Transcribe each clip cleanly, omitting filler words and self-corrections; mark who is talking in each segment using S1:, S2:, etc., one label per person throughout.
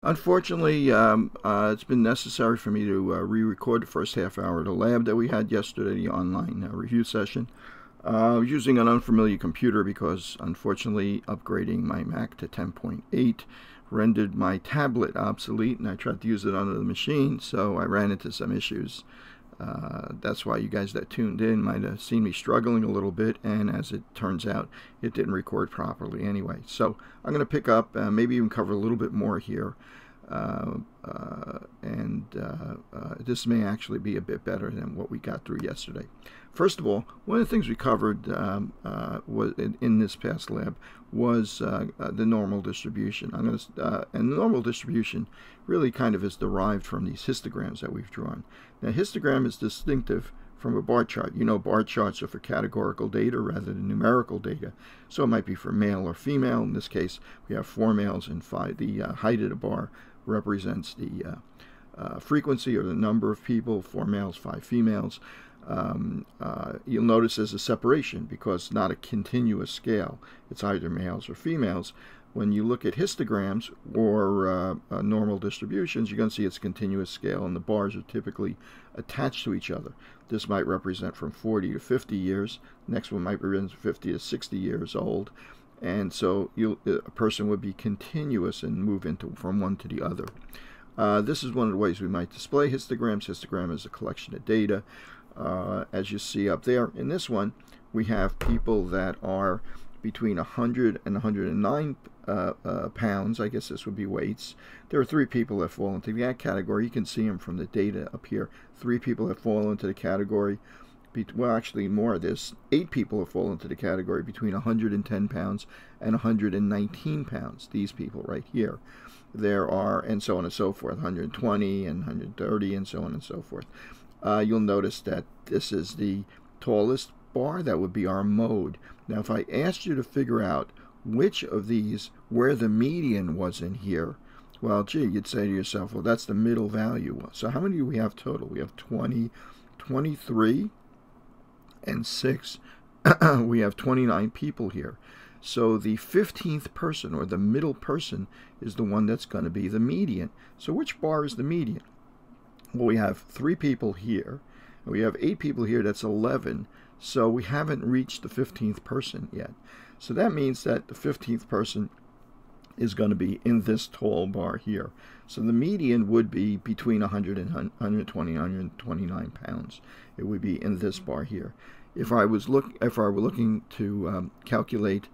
S1: Unfortunately, it's been necessary for me to re-record the first half hour of the lab that we had yesterday, the online review session. I was using an unfamiliar computer because, unfortunately, upgrading my Mac to 10.8 rendered my tablet obsolete, and I tried to use it on the machine, so I ran into some issues. That's why you guys that tuned in might have seen me struggling a little bit, and as it turns out, it didn't record properly anyway. So I'm going to pick up, maybe even cover a little bit more here, this may actually be a bit better than what we got through yesterday. First of all, one of the things we covered was in this past lab was the normal distribution. And the normal distribution really kind of is derived from these histograms that we've drawn. Now, histogram is distinctive from a bar chart. You know, bar charts are for categorical data rather than numerical data. So it might be for male or female. In this case, we have 4 males and 5. The height of the bar represents the frequency or the number of people, 4 males, 5 females. You'll notice there's a separation because it's not a continuous scale. It's either males or females. When you look at histograms or normal distributions, you're going to see it's a continuous scale, and the bars are typically attached to each other. This might represent from 40 to 50 years. Next one might represent 50 to 60 years old. And so a person would be continuous and move from one to the other. This is one of the ways we might display histograms. Histogram is a collection of data. As you see up there, in this one, we have people that are between 100 and 109 pounds. I guess this would be weights. There are 3 people that fall into that category. You can see them from the data up here. 3 people that fall into the category. Well, actually more. There's 8 people that fall into the category between 110 pounds and 119 pounds. These people right here. There are, and so on and so forth, 120 and 130 and so on and so forth. You'll notice that this is the tallest bar. That would be our mode. Now, if I asked you to figure out which of these, where the median was in here, well, gee, you'd say to yourself, well, that's the middle value. So how many do we have total? We have 20, 23, and 6. We have 29 people here. So the 15th person, or the middle person, is the one that's going to be the median. So which bar is the median? Well, we have 3 people here. We have 8 people here. That's 11. So we haven't reached the 15th person yet. So that means that the 15th person is going to be in this tall bar here. So the median would be between 100 and 120, 129 pounds. It would be in this bar here. If I were looking to calculate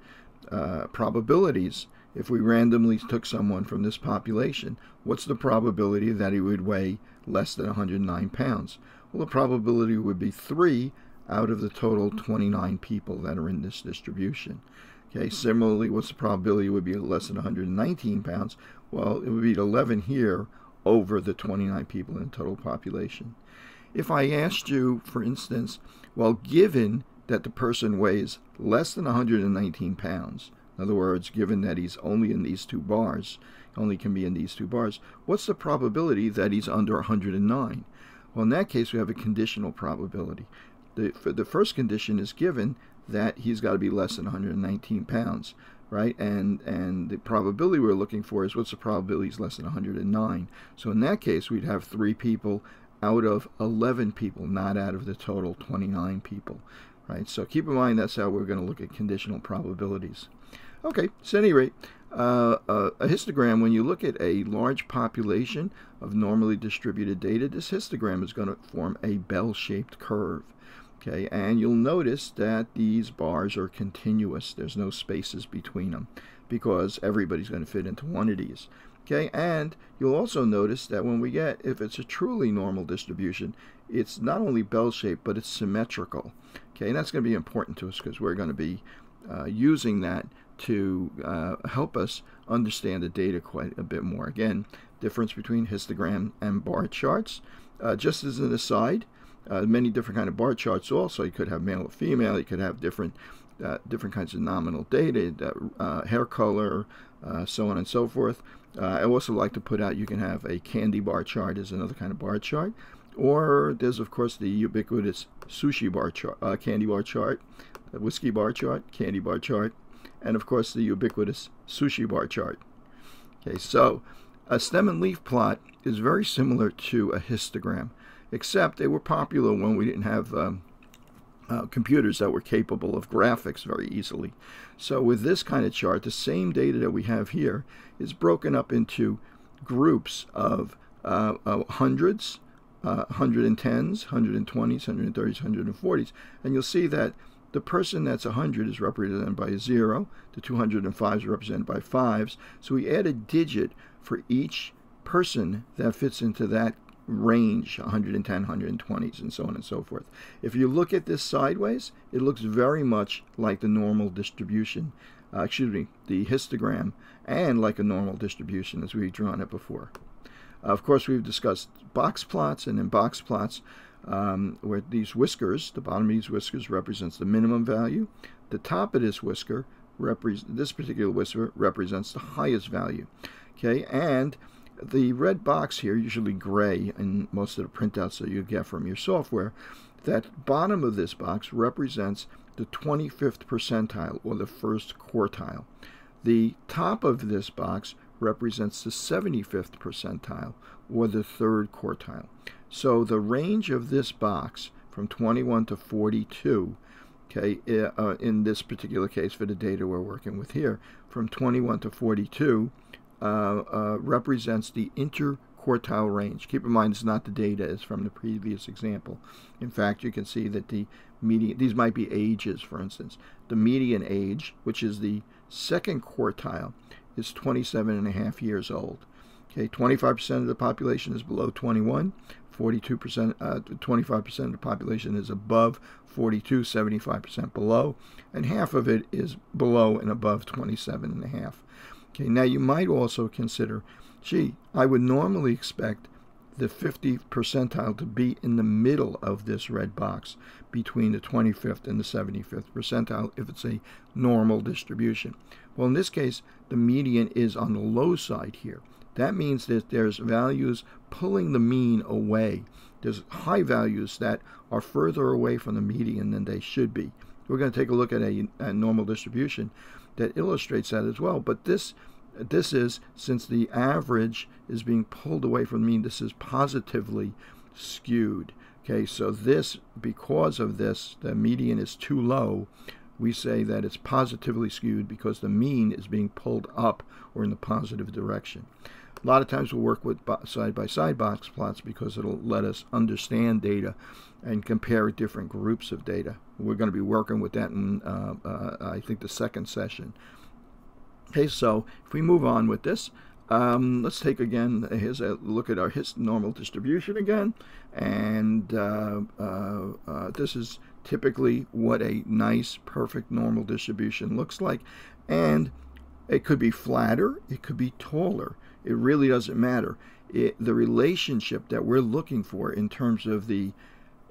S1: probabilities, if we randomly took someone from this population, what's the probability that he would weigh less than 109 pounds? Well, the probability would be 3 out of the total 29 people that are in this distribution. Okay, similarly, what's the probability it would be less than 119 pounds? Well, it would be 11 here over the 29 people in the total population. If I asked you, for instance, well, given that the person weighs less than 119 pounds, in other words, given that he's only in these 2 bars, only can be in these 2 bars, what's the probability that he's under 109? Well, in that case, we have a conditional probability. The first condition is given that he's got to be less than 119 pounds, right? And the probability we're looking for is what's the probability he's less than 109. So in that case, we'd have 3 people out of 11 people, not out of the total 29 people, right? So keep in mind that's how we're going to look at conditional probabilities. Okay, so at any rate, a histogram, when you look at a large population of normally distributed data, this histogram is going to form a bell-shaped curve. Okay, and you'll notice that these bars are continuous. There's no spaces between them because everybody's going to fit into one of these. Okay, and you'll also notice that when we get, if it's a truly normal distribution, it's not only bell-shaped, but it's symmetrical. Okay, and that's going to be important to us because we're going to be using that to help us understand the data quite a bit more. Again, difference between histogram and bar charts. Just as an aside, many different kind of bar charts also. You could have male or female. You could have different kinds of nominal data, hair color, so on and so forth. I also like to put out you can have a candy bar chart as another kind of bar chart. Or there's, of course, the ubiquitous sushi bar chart, candy bar chart, the whiskey bar chart, candy bar chart, and, of course, the ubiquitous sushi bar chart. Okay, so A stem and leaf plot is very similar to a histogram, except they were popular when we didn't have computers that were capable of graphics very easily. So with this kind of chart, the same data that we have here is broken up into groups of hundreds, 110s, 120s, 130s, 140s, and you'll see that the person that's 100 is represented by a 0, the 205 is represented by 5s, so we add a digit for each person that fits into that range, 110, 120s, and so on and so forth. If you look at this sideways, it looks very much like the normal distribution, the histogram, and like a normal distribution as we've drawn it before. Of course, we've discussed box plots, and in box plots, where these whiskers, the bottom of these whiskers represents the minimum value. The top of this whisker, this particular whisker, represents the highest value. Okay, and the red box here, usually gray in most of the printouts that you get from your software, that bottom of this box represents the 25th percentile, or the first quartile. The top of this box represents the 75th percentile, or the third quartile. So the range of this box from 21 to 42, okay, in this particular case for the data we're working with here, from 21 to 42 represents the interquartile range. Keep in mind, it's not the data, it's from the previous example. In fact, you can see that the median, these might be ages, for instance. The median age, which is the second quartile, is 27.5 years old. Okay, 25% of the population is below 21, 42%, 25% of the population is above 42, 75% below, and half of it is below and above 27.5. Okay, now you might also consider, gee, I would normally expect the 50th percentile to be in the middle of this red box, between the 25th and the 75th percentile, if it's a normal distribution. Well, in this case, the median is on the low side here. That means that there's values pulling the mean away. There's high values that are further away from the median than they should be. We're going to take a look at a normal distribution that illustrates that as well. But this is, since the average is being pulled away from the mean, this is positively skewed. Okay, so this, because of this, the median is too low. We say that it's positively skewed because the mean is being pulled up or in the positive direction. A lot of times we'll work with side-by-side box plots because it'll let us understand data and compare different groups of data. We're going to be working with that in, I think, the second session. Okay, so if we move on with this, let's take again, here's a look at our normal distribution again, and this is typically what a nice, perfect normal distribution looks like, and it could be flatter, it could be taller. It really doesn't matter. The relationship that we're looking for in terms of the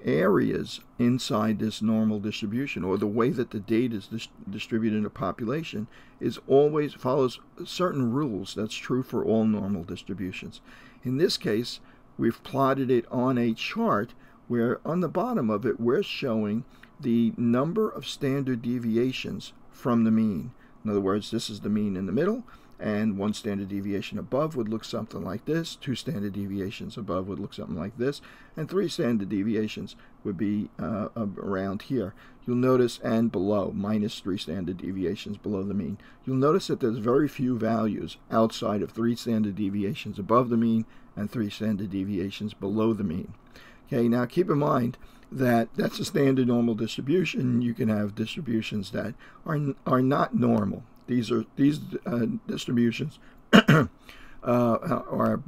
S1: areas inside this normal distribution, or the way that the data is distributed in a population, is always follows certain rules. That's true for all normal distributions. In this case, we've plotted it on a chart where on the bottom of it we're showing the number of standard deviations from the mean. In other words, this is the mean in the middle, and one standard deviation above would look something like this, 2 standard deviations above would look something like this, and 3 standard deviations would be around here. You'll notice, and below, minus 3 standard deviations below the mean. You'll notice that there's very few values outside of 3 standard deviations above the mean and 3 standard deviations below the mean. Okay, now keep in mind that that's a standard normal distribution. You can have distributions that are not normal. These distributions are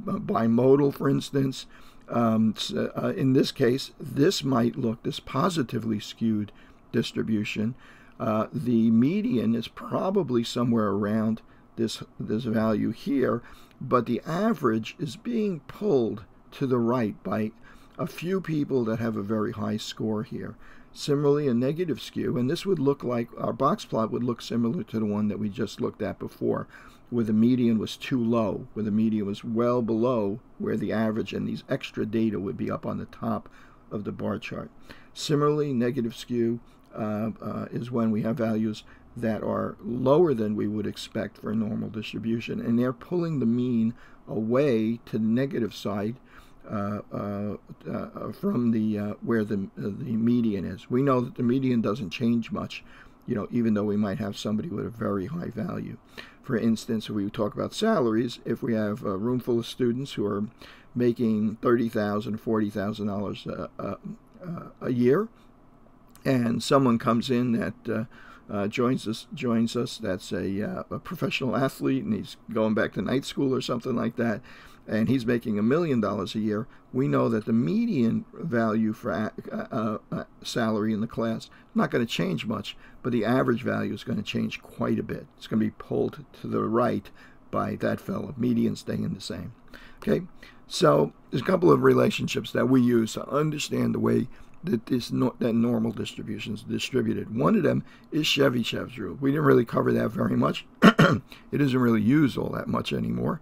S1: bimodal, for instance. In this case, this might look, this positively skewed distribution, the median is probably somewhere around this value here, but the average is being pulled to the right by a few people that have a very high score here. Similarly, a negative skew, and this would look like, our box plot would look similar to the one that we just looked at before, where the median was too low, where the median was well below where the average and these extra data would be up on the top of the bar chart. Similarly, negative skew is when we have values that are lower than we would expect for a normal distribution, and they're pulling the mean away to the negative side from the where the median is. We know that the median doesn't change much, even though we might have somebody with a very high value. For instance, if we talk about salaries, if we have a room full of students who are making $30,000, $40,000 a year, and someone comes in that joins us that's a professional athlete, and he's going back to night school or something like that, and he's making $1 million a year, we know that the median value for salary in the class is not going to change much, but the average value is going to change quite a bit. It's going to be pulled to the right by that fellow, median staying the same. Okay, so there's a couple of relationships that we use to understand the way that that normal distribution is distributed. One of them is Chebychev's rule. We didn't really cover that very much. It isn't really used all that much anymore.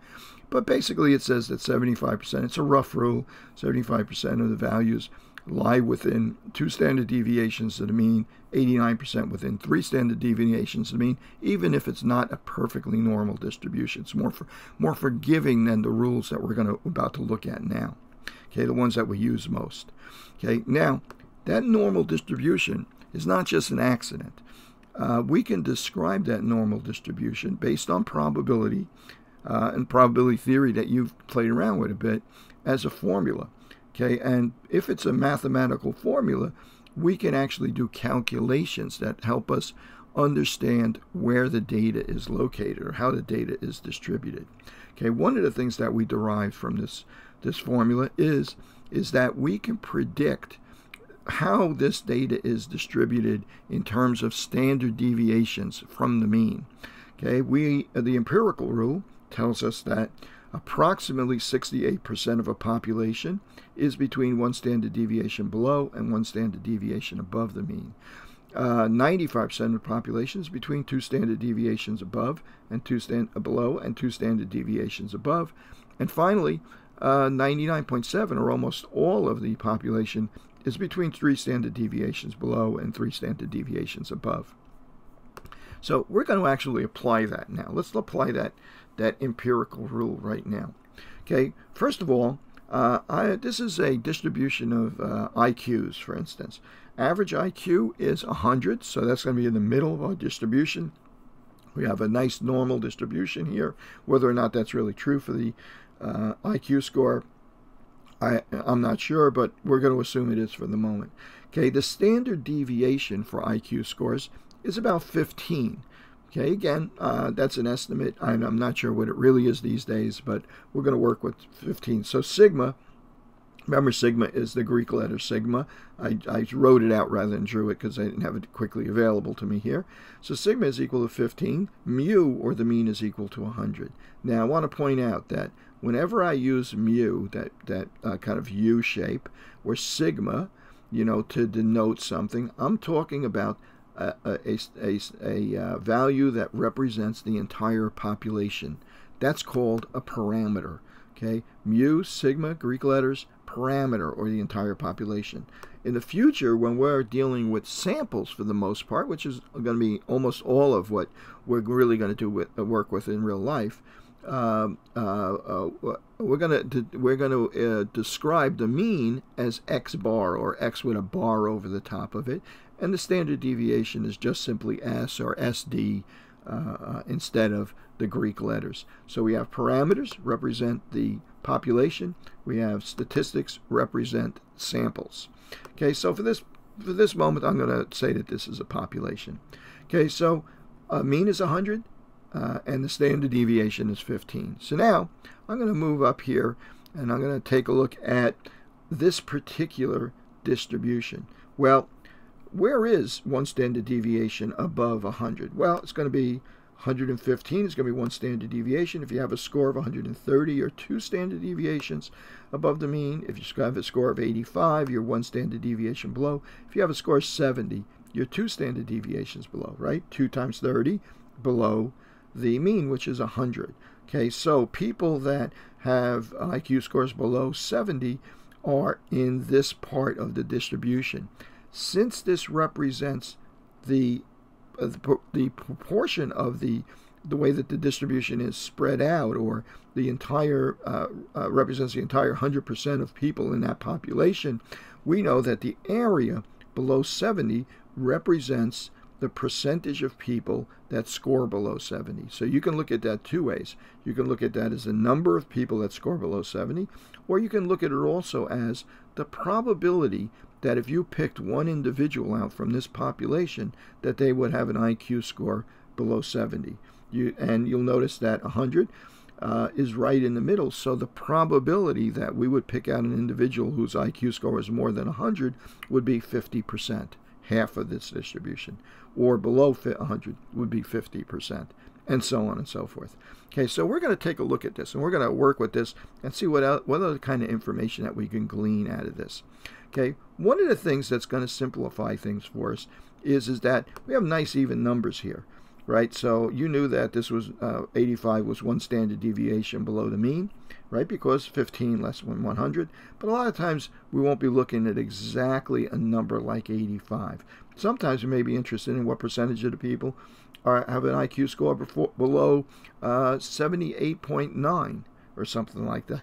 S1: But basically it says that 75%, it's a rough rule, 75% of the values lie within 2 standard deviations to the mean, 89% within 3 standard deviations to the mean, even if it's not a perfectly normal distribution. It's more forgiving than the rules that we're about to look at now. Okay, the ones that we use most. Okay, now that normal distribution is not just an accident. We can describe that normal distribution based on probability and probability theory that you've played around with a bit as a formula. Okay, and if it's a mathematical formula, we can actually do calculations that help us understand where the data is located or how the data is distributed. Okay, one of the things that we derive from this formula is that we can predict how this data is distributed in terms of standard deviations from the mean. Okay, the empirical rule tells us that approximately 68% of a population is between 1 standard deviation below and 1 standard deviation above the mean. 95% of the population is between 2 standard deviations above and below and 2 standard deviations above. And finally, 99.7, or almost all of the population, is between 3 standard deviations below and 3 standard deviations above. So we're going to actually apply that now. Let's apply that empirical rule right now. Okay, first of all, this is a distribution of IQs, for instance. Average IQ is 100, so that's going to be in the middle of our distribution. We have a nice normal distribution here. Whether or not that's really true for the IQ score, I'm not sure, but we're going to assume it is for the moment. Okay, the standard deviation for IQ scores is about 15. Okay, again, that's an estimate. I'm not sure what it really is these days, but we're going to work with 15. So sigma, remember sigma is the Greek letter sigma. I wrote it out rather than drew it because I didn't have it quickly available to me here. So sigma is equal to 15. Mu, or the mean, is equal to 100. Now, I want to point out that whenever I use mu, that kind of U shape, or sigma, to denote something, I'm talking about a value that represents the entire population. That's called a parameter. Okay, mu, sigma, Greek letters, parameter, or the entire population. In the future, when we're dealing with samples for the most part, which is going to be almost all of what we're really going to work with in real life, we're going to describe the mean as x bar, or x with a bar over the top of it, and the standard deviation is just simply S or SD instead of the Greek letters. So we have parameters represent the population. We have statistics represent samples. Okay, so for this moment, I'm going to say that this is a population. Okay, so mean is 100, and the standard deviation is 15. So now I'm going to move up here, and I'm going to take a look at this particular distribution. Well, where is 1 standard deviation above 100? Well, it's going to be 115 is going to be 1 standard deviation. If you have a score of 130, you're 2 standard deviations above the mean. If you have a score of 85, you're 1 standard deviation below. If you have a score of 70, you're 2 standard deviations below, right? 2 times 30 below the mean, which is 100. Okay, so people that have IQ scores below 70 are in this part of the distribution. Since this represents the the proportion of the way that the distribution is spread out, or the entire represents the entire 100% of people in that population, we know that the area below 70 represents the percentage of people that score below 70. So you can look at that two ways. You can look at that as the number of people that score below 70, or you can look at it also as the probability that if you picked one individual out from this population, that they would have an IQ score below 70. And you'll notice that 100 is right in the middle. So the probability that we would pick out an individual whose IQ score is more than 100 would be 50%, half of this distribution. Or below 100 would be 50%, and so on and so forth. Okay, so we're going to take a look at this, and we're going to work with this and see what other kind of information that we can glean out of this. Okay, one of the things that's going to simplify things for us is that we have nice even numbers here. Right, so you knew that this was 85 was one standard deviation below the mean, right, because 15 less than 100. But a lot of times we won't be looking at exactly a number like 85. Sometimes we may be interested in what percentage of the people have an IQ score below 78.9 or something like that.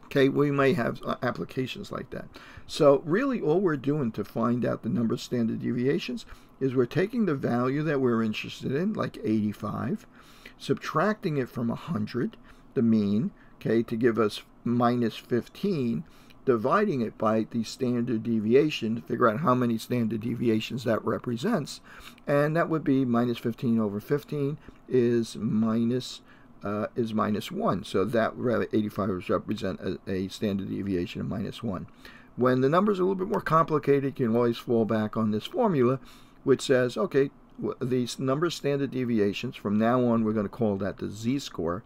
S1: Okay, we may have applications like that. So really all we're doing to find out the number of standard deviations is we're taking the value that we're interested in, like 85, subtracting it from 100, the mean, okay, to give us minus 15, dividing it by the standard deviation to figure out how many standard deviations that represents, and that would be minus 15 over 15 is minus 1. So that 85 would represent a standard deviation of minus 1. When the numbers are a little bit more complicated, you can always fall back on this formula, which says, okay, these number of standard deviations, from now on we're going to call that the z-score,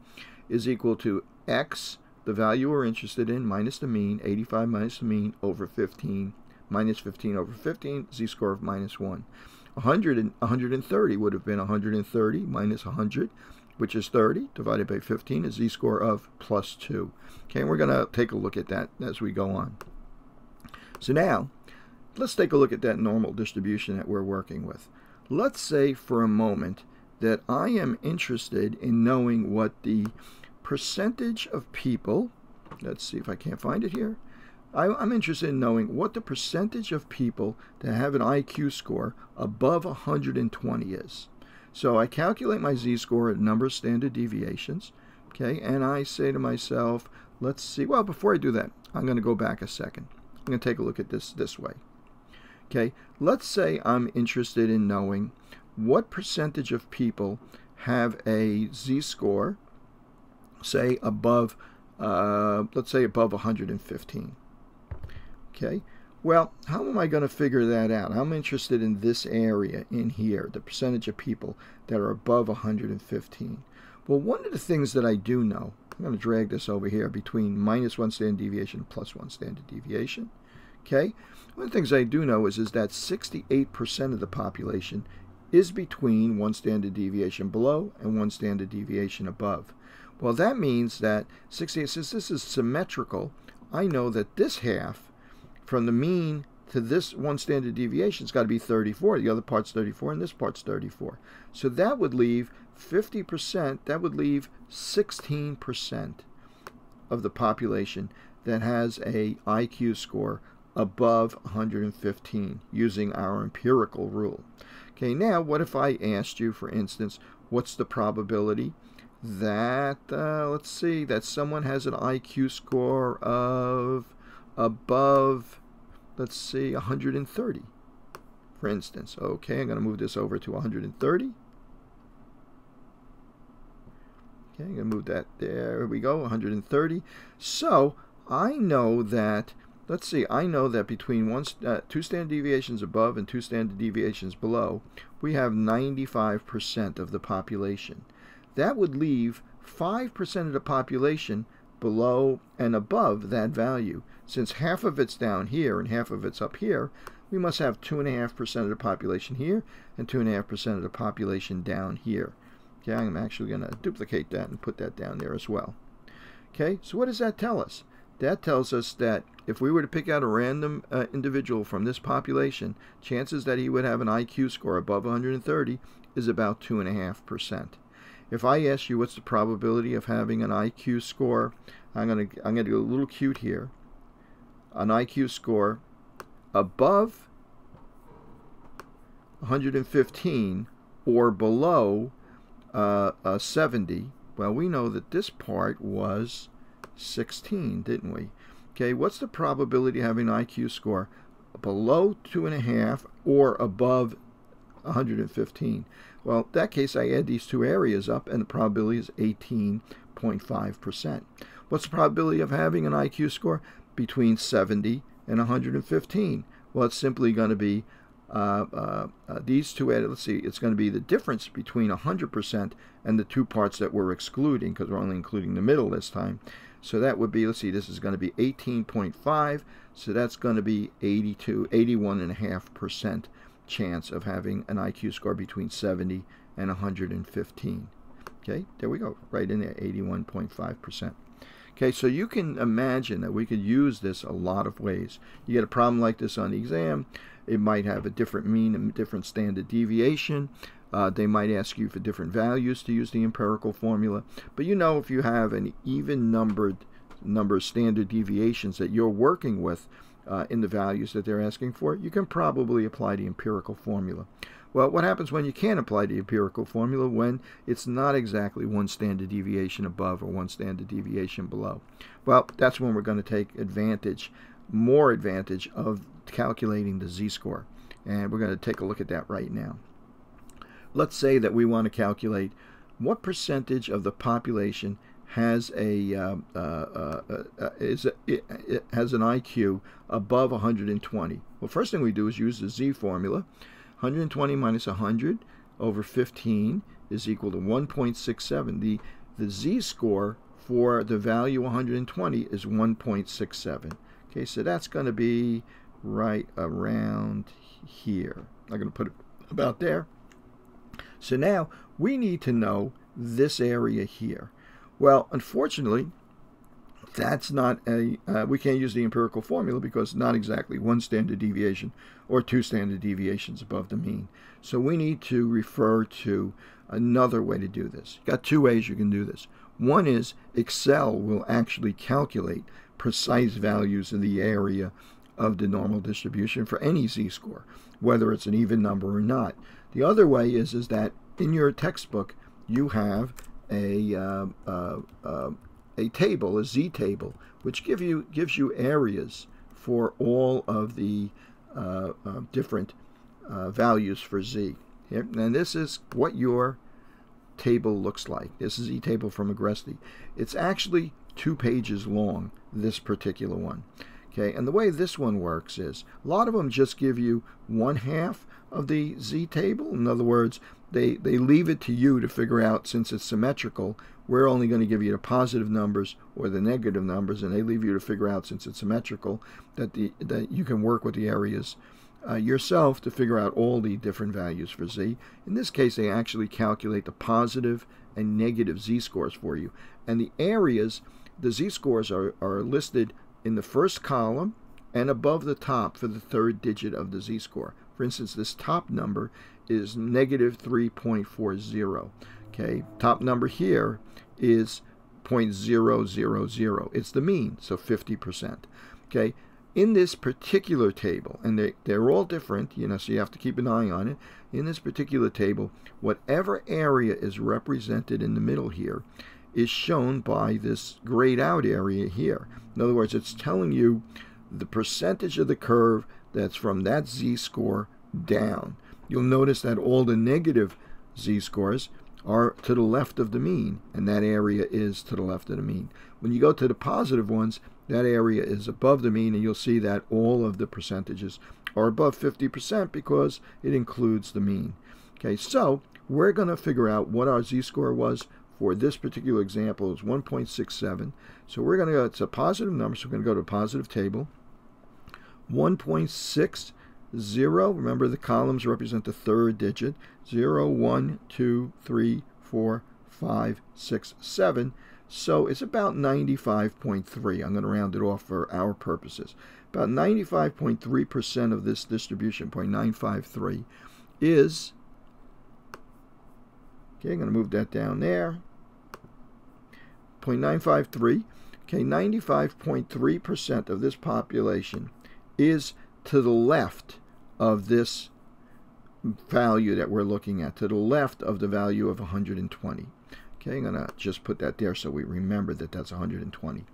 S1: is equal to x, the value we're interested in, minus the mean, 85 minus the mean, over 15, minus 15 over 15, z-score of minus 1. 130 would have been 130 minus 100, which is 30, divided by 15, a z-score of plus 2. Okay, and we're going to take a look at that as we go on. So now, let's take a look at that normal distribution that we're working with. Let's say for a moment that I am interested in knowing what the percentage of people, let's see if I can't find it here, I'm interested in knowing what the percentage of people that have an IQ score above 120 is. So I calculate my z-score at number of standard deviations, okay, and I say to myself, let's see, well, before I do that, I'm going to go back a second. I'm going to take a look at this way. Okay, let's say I'm interested in knowing what percentage of people have a z-score, say above, let's say above 115. Okay, well, how am I going to figure that out? I'm interested in this area in here, the percentage of people that are above 115. Well, one of the things that I do know, I'm going to drag this over here between minus 1 standard deviation and plus 1 standard deviation. Okay, one of the things I do know is that 68% of the population is between 1 standard deviation below and 1 standard deviation above. Well, that means that 68, since this is symmetrical, I know that this half, from the mean to this 1 standard deviation, has got to be 34. The other part's 34, and this part's 34. So that would leave 50%, that would leave 16% of the population that has a IQ score above 115 using our empirical rule. Okay, now what if I asked you, for instance, what's the probability that, let's see, that someone has an IQ score of above, let's see, 130, for instance. Okay, I'm going to move this over to 130. Okay, I'm going to move that there. We go, 130. So I know that, let's see, I know that between 2 standard deviations above and 2 standard deviations below, we have 95% of the population. That would leave 5% of the population below and above that value. Since half of it's down here and half of it's up here, we must have 2.5% of the population here and 2.5% of the population down here. Okay, I'm actually going to duplicate that and put that down there as well. Okay, so what does that tell us? That tells us that if we were to pick out a random individual from this population, chances that he would have an IQ score above 130 is about 2.5%. If I ask you what's the probability of having an IQ score, I'm gonna do a little cute here. An IQ score above 115 or below 70. Well, we know that this part was 16, didn't we? Okay, what's the probability of having an IQ score below 2.5 or above 115? Well, in that case, I add these two areas up, and the probability is 18.5%. What's the probability of having an IQ score between 70 and 115? Well, it's simply going to be these two added. Let's see, it's going to be the difference between 100% and the two parts that we're excluding, because we're only including the middle this time. So that would be, let's see, this is going to be 18.5, so that's going to be 81.5% chance of having an IQ score between 70 and 115. Okay, there we go, right in there, 81.5%. Okay, so you can imagine that we could use this a lot of ways. You get a problem like this on the exam, it might have a different mean and different standard deviation. They might ask you for different values to use the empirical formula. But you know, if you have an even number of standard deviations that you're working with in the values that they're asking for, you can probably apply the empirical formula. Well, what happens when you can't apply the empirical formula? When it's not exactly one standard deviation above or one standard deviation below. Well, that's when we're going to take advantage, more advantage of calculating the z-score. And we're going to take a look at that right now. Let's say that we want to calculate what percentage of the population has has an IQ above 120. Well, first thing we do is use the z formula. 120 minus 100 over 15 is equal to 1.67. The z-score for the value 120 is 1.67. Okay, so that's going to be right around here. I'm going to put it about there. So now we need to know this area here. Well, unfortunately, that's not a, we can't use the empirical formula because it's not exactly one standard deviation or two standard deviations above the mean. So we need to refer to another way to do this. You've got two ways you can do this. One is Excel will actually calculate precise values of the area of the normal distribution for any z-score, whether it's an even number or not. The other way is that in your textbook you have a table, a z-table, which gives you areas for all of the different values for z. Here, and this is what your table looks like. This is z-table from Agresti. It's actually 2 pages long, this particular one. Okay, and the way this one works is a lot of them just give you 1/2 of the z-table. In other words, they leave it to you to figure out, since it's symmetrical, we're only going to give you the positive numbers or the negative numbers, and they leave you to figure out, since it's symmetrical, that you can work with the areas yourself to figure out all the different values for z. In this case, they actually calculate the positive and negative z-scores for you. And the areas, the z-scores are listed in the first column and above the top for the third digit of the z-score. For instance, this top number is negative 3.40. Okay, top number here is 0.000. It's the mean, so 50%. Okay, in this particular table, and they're all different, you know, so you have to keep an eye on it. In this particular table, whatever area is represented in the middle here is shown by this grayed out area here. In other words, it's telling you the percentage of the curve that's from that z-score down. You'll notice that all the negative z-scores are to the left of the mean, and that area is to the left of the mean. When you go to the positive ones, that area is above the mean, and you'll see that all of the percentages are above 50% because it includes the mean. Okay, so we're going to figure out what our z-score was for this particular example. Is 1.67. So we're going to go, it's a positive number, so we're going to go to a positive table. 1.60, remember the columns represent the third digit. 0, 1, 2, 3, 4, 5, 6, 7. So it's about 95.3. I'm going to round it off for our purposes. About 95.3% of this distribution, 0.953, is Okay, I'm going to move that down there. 0.953. Okay, 95.3% of this population is to the left of this value that we're looking at, to the left of the value of 120. Okay, I'm going to just put that there so we remember that that's 120.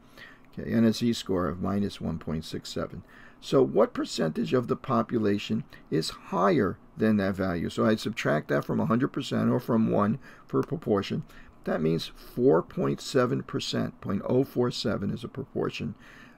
S1: Okay, and a z-score of minus 1.67. So what percentage of the population is higher than that value? So I'd subtract that from 100% or from 1 for proportion. That means 4.7%, 0.047 is a proportion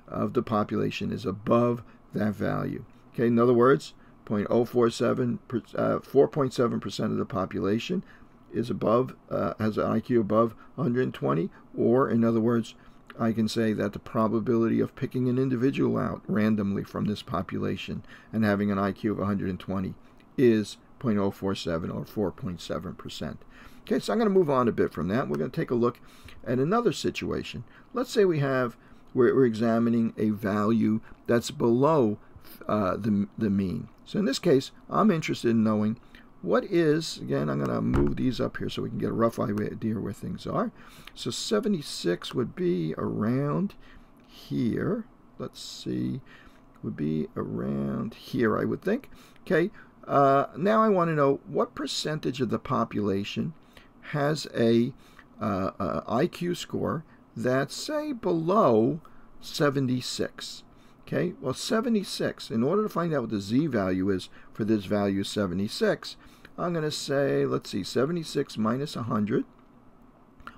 S1: of the population is above that value. Okay, in other words, 0.047, 4.7% of the population is above, has an IQ above 120, or in other words, I can say that the probability of picking an individual out randomly from this population and having an IQ of 120 is 0.047 or 4.7%. Okay, so I'm going to move on a bit from that. We're going to take a look at another situation. Let's say we're examining a value that's below the mean. So in this case, I'm interested in knowing what is, again, I'm going to move these up here so we can get a rough idea where things are. So 76 would be around here. Let's see, would be around here, I would think. Okay, now I want to know what percentage of the population has a IQ score that's, say, below 76. Okay, well, 76, in order to find out what the z-value is for this value 76, I'm going to say, let's see, 76 minus 100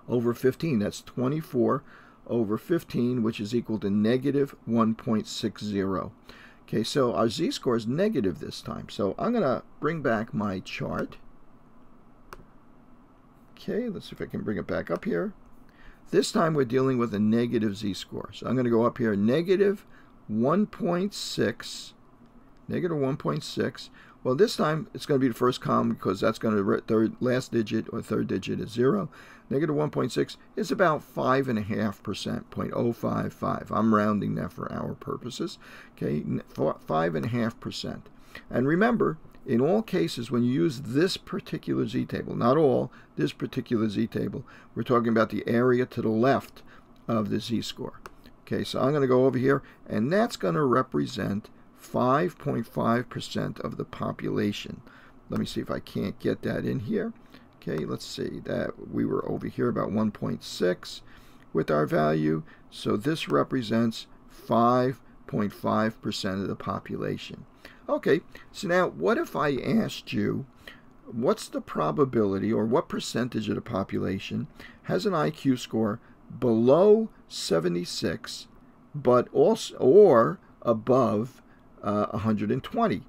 S1: over 15. That's 24 over 15, which is equal to negative 1.60. Okay, so our z-score is negative this time. So I'm going to bring back my chart. Okay, let's see if I can bring it back up here. This time we're dealing with a negative z-score. So I'm going to go up here, negative 1.6, negative 1.6. Well, this time it's going to be the first column because that's going to last digit or third digit is 0. Negative 1.6 is about 5.5%, 0.055. I'm rounding that for our purposes. Okay, 5.5%. And remember, in all cases, when you use this particular z-table, not all, this particular z-table, we're talking about the area to the left of the z-score. Okay, so I'm going to go over here, and that's going to represent 5.5% of the population. Let me see if I can't get that in here. Okay, let's see, that we were over here about 1.6 with our value, so this represents 5.5% of the population. Okay, so now what if I asked you, what's the probability or what percentage of the population has an IQ score below 76 but also or above 120?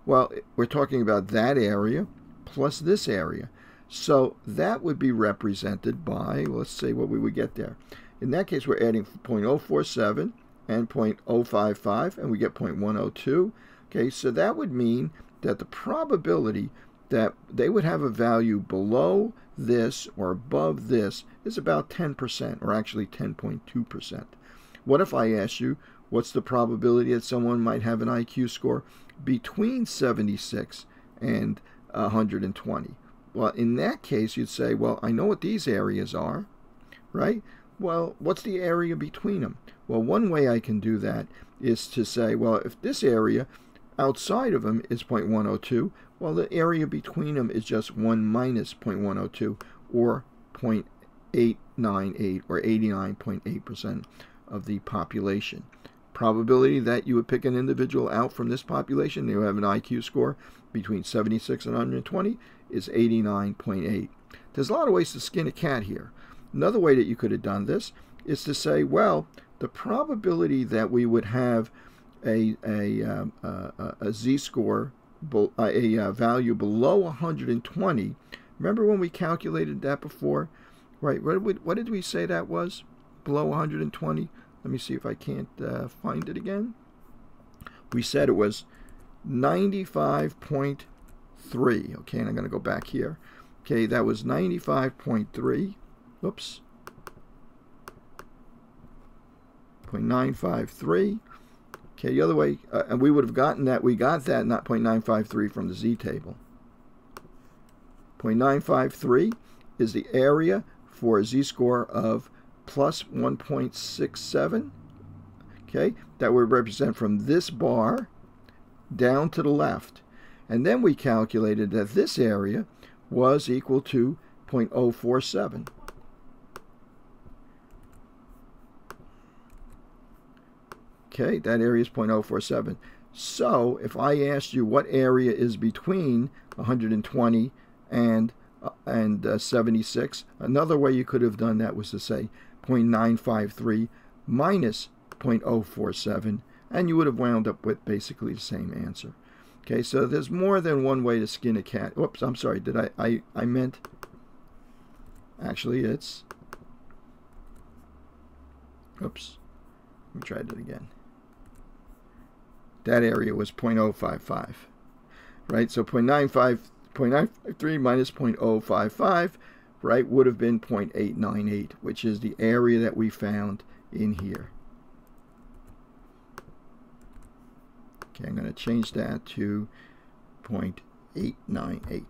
S1: Well, we're talking about that area plus this area. So that would be represented by, let's say what we would get there. In that case, we're adding 0.047 and 0.055, and we get 0.102. Okay, so that would mean that the probability that they would have a value below this or above this is about 10%, or actually 10.2%. What if I asked you, what's the probability that someone might have an IQ score between 76 and 120? Well, in that case, you'd say, well, I know what these areas are, right? Well, what's the area between them? Well, one way I can do that is to say, well, if this area outside of them is 0.102, well, the area between them is just 1 minus 0.102, or 0.898, or 89.8% of the population. Probability that you would pick an individual out from this population, they would have an IQ score between 76 and 120, is 89.8. There's a lot of ways to skin a cat here. Another way that you could have done this is to say, well, the probability that we would have a z-score, a value below 120, remember when we calculated that before? Right, what did we say that was? Below 120? Let me see if I can't find it again. We said it was 95.3. Okay, and I'm going to go back here. Okay, that was 95.3. Oops. 0.953. Okay, the other way, and we would have gotten that, we got that, not 0.953 from the z-table. 0.953 is the area for a z-score of plus 1.67. Okay, that would represent from this bar down to the left. And then we calculated that this area was equal to 0.047. Okay, that area is 0.047. So if I asked you what area is between 120 and 76, another way you could have done that was to say 0.953 minus 0.047, and you would have wound up with basically the same answer. Okay, so there's more than one way to skin a cat. Whoops, I'm sorry. Did I meant, actually it's, oops, let me try that again. That area was 0.055, right? So 0.953 minus 0.055, right, would have been 0.898, which is the area that we found in here. Okay, I'm going to change that to 0.898.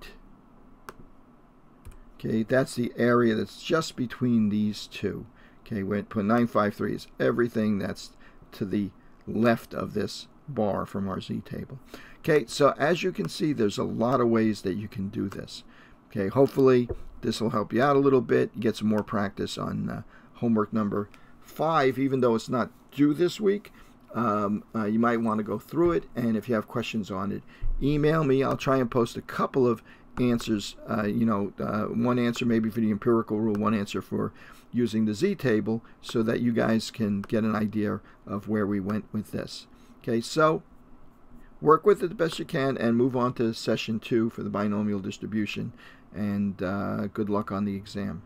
S1: Okay, that's the area that's just between these two. Okay, 0.953 is everything that's to the left of this bar from our z table. Okay, so as you can see, there's a lot of ways that you can do this. Okay, hopefully this will help you out a little bit, get some more practice on homework number 5, even though it's not due this week. You might want to go through it, and if you have questions on it, email me. I'll try and post a couple of answers, one answer maybe for the empirical rule, one answer for using the z table, so that you guys can get an idea of where we went with this. Okay, so work with it the best you can and move on to session 2 for the binomial distribution, and good luck on the exam.